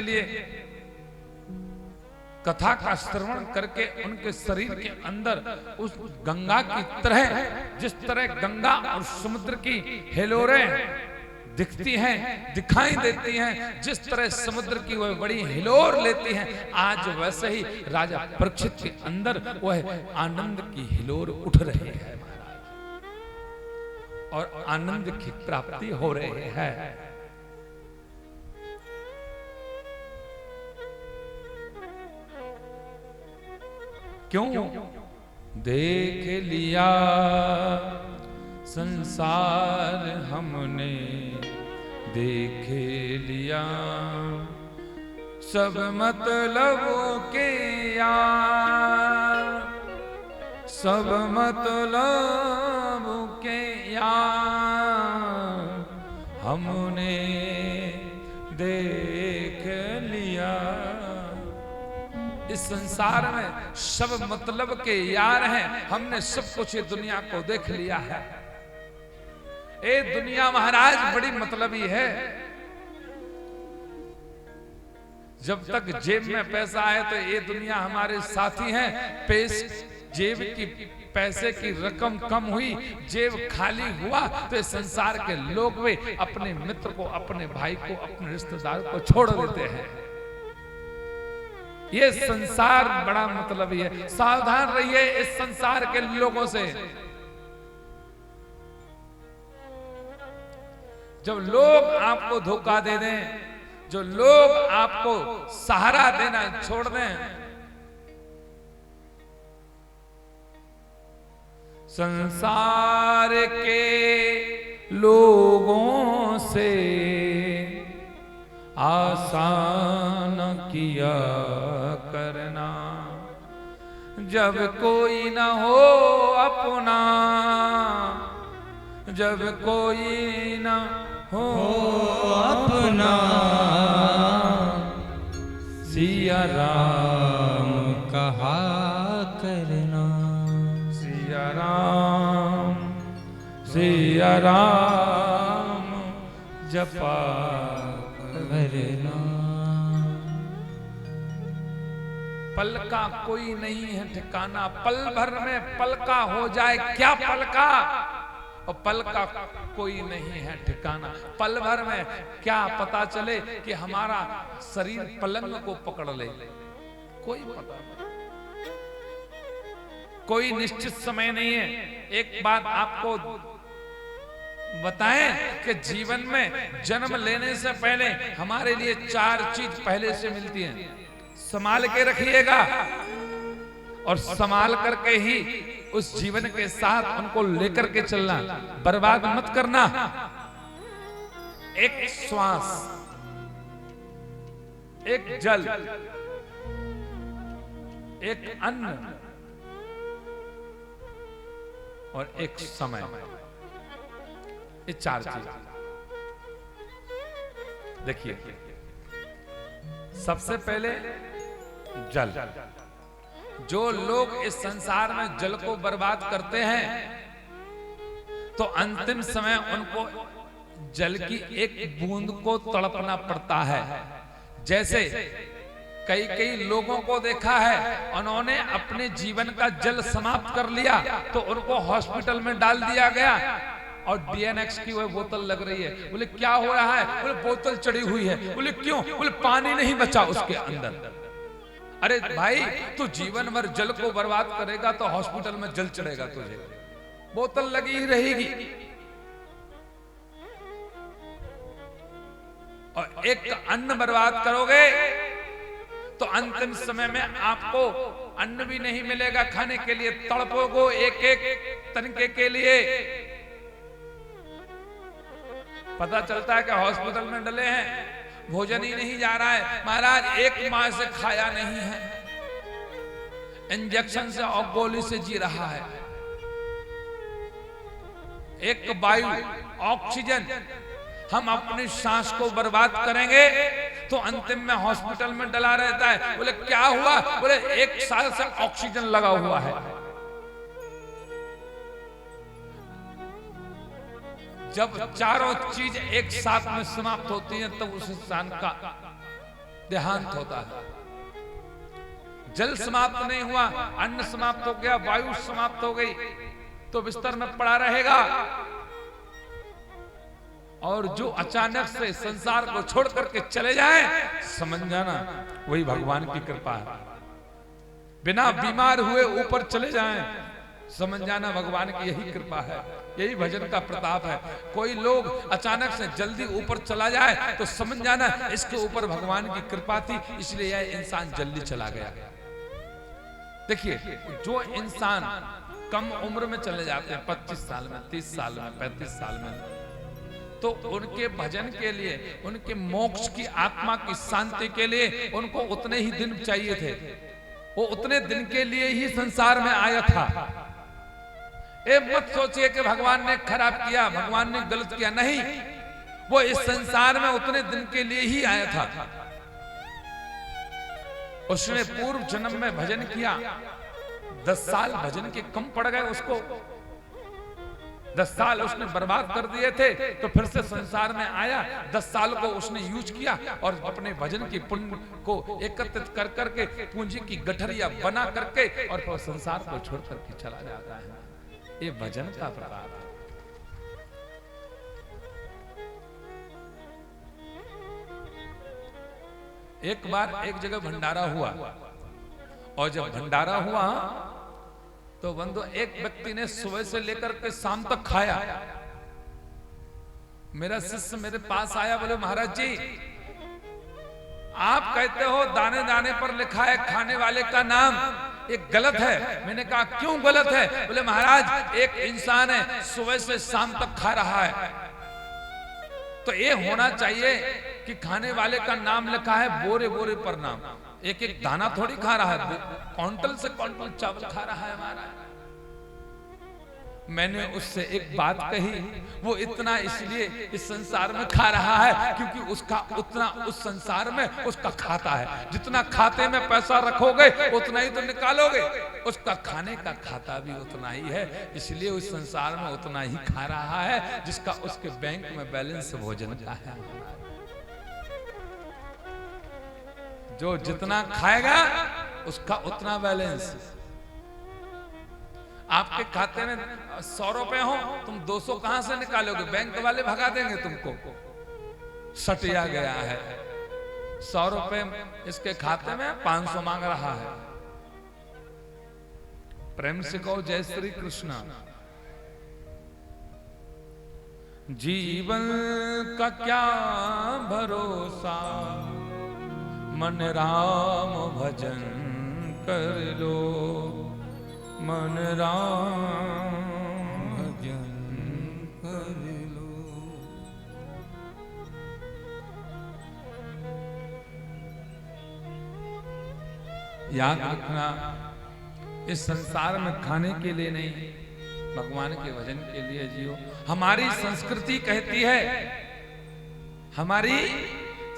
लिए कथा का श्रवण करके उनके शरीर के अंदर उस गंगा की तरह, जिस तरह गंगा और समुद्र की हिलोरें दिखती हैं, दिखाई देती हैं, जिस तरह समुद्र की वह बड़ी हिलोर लेती हैं, आज वैसे ही राजा परीक्षित के अंदर वह आनंद की हिलोर उठ रही है और आनंद की प्राप्ति हो रही है। क्यों? देख लिया संसार हमने, देख लिया सब मतलबों के यार, सब मतलबों के यार हमने देख लिया। इस संसार में सब मतलब के यार हैं, हमने सब कुछ ये दुनिया को देख लिया है। ये दुनिया महाराज बड़ी मतलबी है। जब तक जेब में पैसा है तो ये दुनिया हमारे साथी हैं। जेब की पैसे की रकम कम हुई, जेब खाली हुआ तो इस संसार के लोग भी अपने मित्र को, अपने भाई को, अपने रिश्तेदार को छोड़ देते हैं। ये संसार बड़ा मतलबी है। सावधान रहिए इस संसार के लोगों से। जब लोग आपको धोखा दे दें, जो लोग आपको सहारा देना छोड़ दें, संसार के लोगों से आसान किया करना, जब कोई न हो अपना, जब कोई न हो अपना, सिया राम कहा करना, सिया राम, सिया राम जपा करना। पल का कोई नहीं है ठिकाना, पल भर में पल का हो जाए क्या पल का, और पल का कोई नहीं है ठिकाना। पल भर में क्या पता चले कि हमारा शरीर पलंग को पकड़ ले, कोई पता नहीं, कोई निश्चित समय नहीं है। एक बात आपको बताएं कि जीवन में जन्म लेने से पहले हमारे लिए 4 चीज पहले से मिलती हैं। संभाल के रखिएगा और संभाल करके ही उस जीवन के साथ उनको लेकर के चलना, बर्बाद मत करना। एक श्वास, एक जल, एक अन्न और एक समय, ये 4 चीज। देखिए, सबसे पहले जल। जो लोग इस संसार में जल को बर्बाद करते हैं तो अंतिम समय उनको जल की एक बूंद को तड़पना पड़ता है। जैसे कई लोगों को देखा है, उन्होंने अपने जीवन का जल समाप्त कर लिया तो उनको हॉस्पिटल में डाल दिया गया और डीएनएक्स की वह बोतल लग रही है। बोले क्या हो रहा है? बोले बोतल चढ़ी हुई है। बोले क्यों? बोले पानी नहीं बचा उसके अंदर। अरे भाई, तू जीवन भर जल को बर्बाद करेगा तो हॉस्पिटल में जल चढ़ेगा तुझे, बोतल लगी ही रहेगी। और एक अन्न बर्बाद करोगे तो अंतिम समय में आपको अन्न भी नहीं मिलेगा खाने के लिए, तड़पोगे एक एक तनके के लिए। पता चलता है कि हॉस्पिटल में डले हैं, भोजन ही नहीं जा रहा है। महाराज 1 माह से खाया नहीं है, इंजेक्शन से और गोली से जी रहा है। एक वायु, ऑक्सीजन, हम अपनी सांस को बर्बाद करेंगे तो अंतिम में हॉस्पिटल में डला रहता है। बोले क्या हुआ? बोले 1 साल से ऑक्सीजन लगा हुआ है। जब चारों चीज एक साथ में समाप्त होती हैं तब उस इंसान का देहांत होता है। जल समाप्त नहीं हुआ, अन्न समाप्त हो गया, वायु समाप्त हो गई, तो बिस्तर में पड़ा रहेगा। और जो अचानक से संसार को छोड़ करके चले जाए, समझ जाना वही भगवान की कृपा है। बिना बीमार हुए ऊपर चले जाएं, समझ जाना भगवान की यही कृपा है, यही भजन का प्रताप है। कोई लोग अचानक से जल्दी ऊपर चला जाए तो समझ जाना इसके ऊपर भगवान की कृपा थी, इसलिए यह इंसान जल्दी चला गया। देखिए, जो इंसान कम उम्र में चले जाते हैं, 25 साल में, 30 साल में, 35 साल में, तो उनके भजन के लिए, उनके मोक्ष की, आत्मा की शांति के लिए उनको उतने ही दिन चाहिए थे। वो उतने दिन के लिए ही संसार में आया था। ये मत सोचिए कि भगवान ने खराब किया, भगवान ने गलत किया, नहीं, वो इस संसार में उतने दिन के लिए ही आया था। उसने पूर्व जन्म में भजन किया, 10 साल भजन के कम पड़ गए उसको, 10 साल उसने बर्बाद कर दिए थे, तो फिर से संसार में आया, 10 साल को उसने यूज किया और अपने भजन की पुण्य को एकत्रित कर करके पूंजी की गठरिया बना करके और फिर संसार को छोड़ करके चला जाता है। ये भजन का प्रताप है। एक बार एक जगह भंडारा हुआ, और जब भंडारा हुआ तो बंधु, एक व्यक्ति ने सुबह से लेकर के शाम तक खाया। मेरा शिष्य मेरे पास आया, बोले महाराज जी, आप कहते हो दाने दाने पर लिखा है खाने वाले का नाम, ये गलत है। मैंने कहा क्यों गलत है? बोले महाराज, एक इंसान है सुबह से शाम तक खा रहा है, तो ये होना चाहिए कि खाने वाले का नाम लिखा है बोरे बोरे पर नाम, एक एक दाना थोड़ी खा रहा है, क्विंटल से क्विंटल चावल खा रहा है हमारा। मैंने उससे एक बात कही, वो इतना इसलिए इस संसार में खा रहा है क्योंकि उसका उतना उस संसार में उसका खाता है। जितना खाते में पैसा रखोगे उतना ही तो निकालोगे, उसका खाने का खाता भी उतना ही है, इसलिए उस संसार में उतना ही खा रहा है जिसका उसके बैंक में बैलेंस भोजन का है। जो जितना खाएगा उसका उतना बैलेंस। आपके खाते में 100 रुपए हो, तुम 200 कहां से निकालोगे? बैंक वाले भगा देंगे तुमको, सटिया गया है। 100 रुपए इसके खाते में, 500 मांग रहा है। प्रेम से कहो जय श्री कृष्ण। जीवन का क्या भरोसा, मन राम भजन कर लो, मन राम भजन कर लो। याद रखना, इस संसार में खाने के लिए नहीं, भगवान के भजन के लिए जियो। हमारी संस्कृति कहती है, हमारी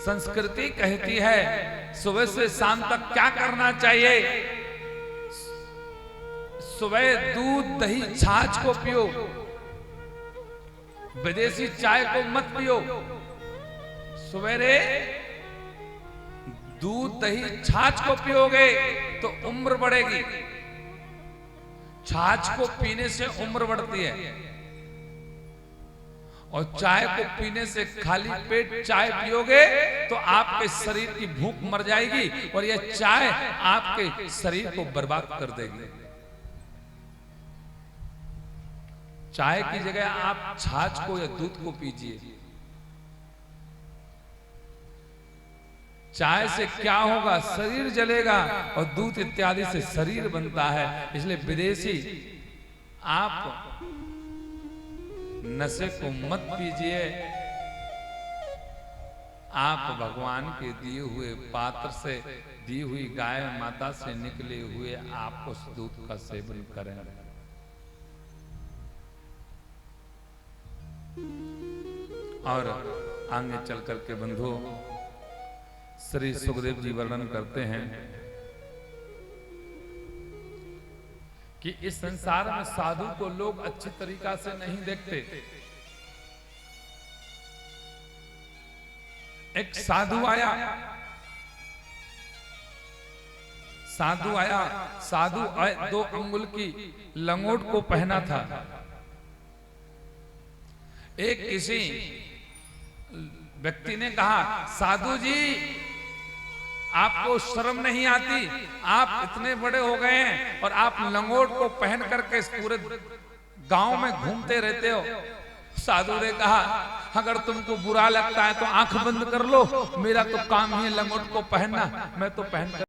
संस्कृति कहती है सुबह से शाम तक क्या करना चाहिए। सुबह दूध दही छाछ को पियो, विदेशी चाय को मत पियो। सवेरे दूध दही छाछ को पियोगे तो उम्र बढ़ेगी। छाछ को पीने से उम्र बढ़ती है, और चाय को पीने से, खाली पेट चाय पियोगे तो आपके शरीर की भूख मर जाएगी, और यह चाय आपके शरीर को बर्बाद कर देगी। चाय की जगह आप छाछ को या दूध को पीजिए। चाय से क्या होगा? शरीर जलेगा, और दूध इत्यादि से शरीर बनता है। इसलिए विदेशी आप नशे को मत पीजिए। आप भगवान के दिए हुए पात्र से, दी हुई गाय माता से निकले हुए आप उस दूध का सेवन करें। और आगे चल करके बंधु श्री सुखदेव जी वर्णन करते हैं कि इस संसार में साधु को लोग अच्छी तरीका से नहीं देखते। एक साधु आया, साधु आया, साधु 2 अंगुल की लंगोट को पहना था। एक किसी व्यक्ति ने कहा, साधु जी आपको शर्म नहीं आती, आप इतने बड़े हो गए हैं और आप लंगोट को पहन करके इस पूरे गांव में घूमते रहते हो। साधु ने कहा, अगर तुमको बुरा लगता है तो आंख बंद कर लो, मेरा तो काम ही है लंगोट को पहनना, मैं तो पहन कर